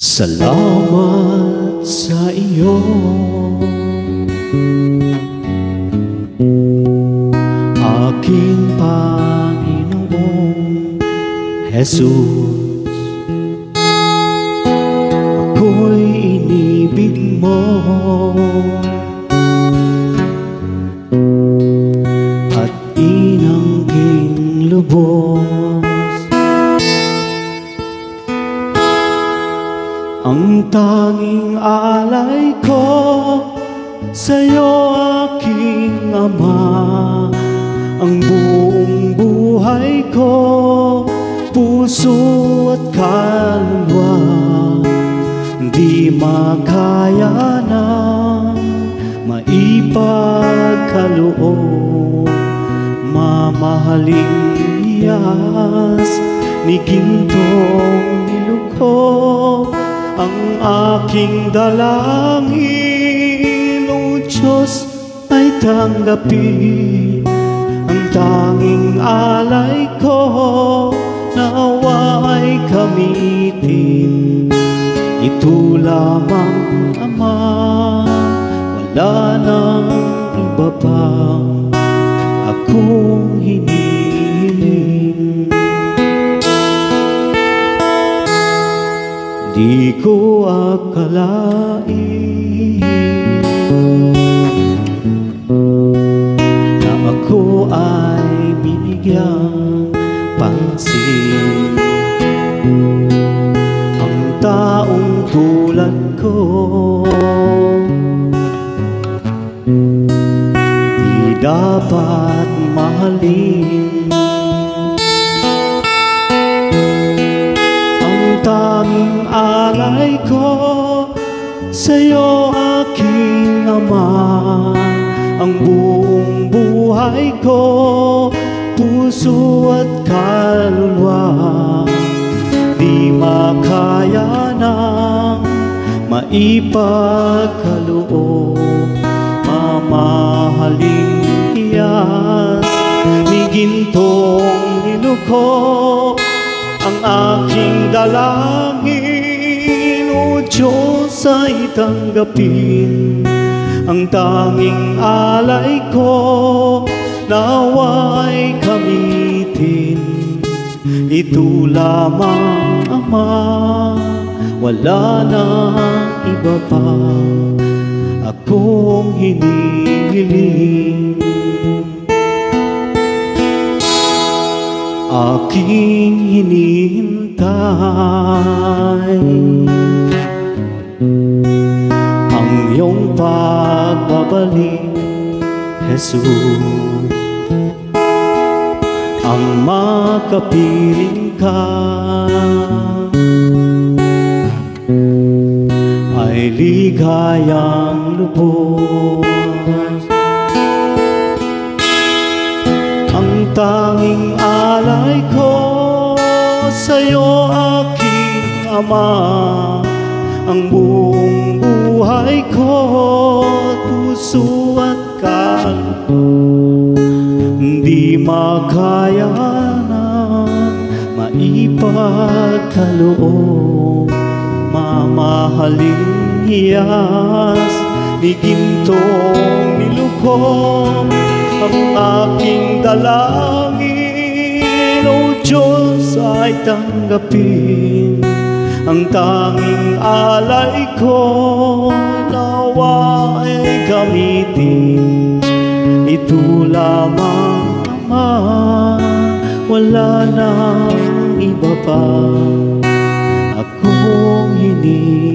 Salamat sa iyo, aking Panginoong Jesus. Ako'y inibig mo at inangging lubos. Ang tanging alay ko sa'yo, aking Ama, ang buong buhay ko, puso at kaluluwa, di makaya na maipagkaloob. Mamahaling iyas ni gintong niluko, ang aking dalangin, O Diyos, ay tanggapin. Ang tanging alay ko, nawa ay gamitin. Ito lamang, Ama, wala nang iba pang akong hinihiling. Di ko akalain na ako ay binigyang pansin. Ang taong tulad ko, di dapat mahalin. Tanging alay ko sa'yo, aking Ama, ang buong buhay ko, puso at kaluluwa, di makaya nang maipagkaloob. Mamahaling iyas ni gintong niluko, ang aking dalangin, O Diyos, ay tanggapin. Ang tanging alay ko, nawa ay gamitin. Ito lamang, Ama, wala nang iba pa akong hinihiling. Aking hinihintay ang iyong pagbabalik, Jesus. Ang makapiling ka ay ligayang lubos. Ang tanging alay ko sa'yo, aking Ama, ang buong buhay ko, puso at kaluluwa, di makaya na maipagkaloob. Mamahaling iyas ni gintong niluko, ang aking dalangin, O Diyos, ay tanggapin. Ang tanging alay ko, nawa ay gamitin. Ito lamang, Ama, wala nang iba pa akong hinihiling.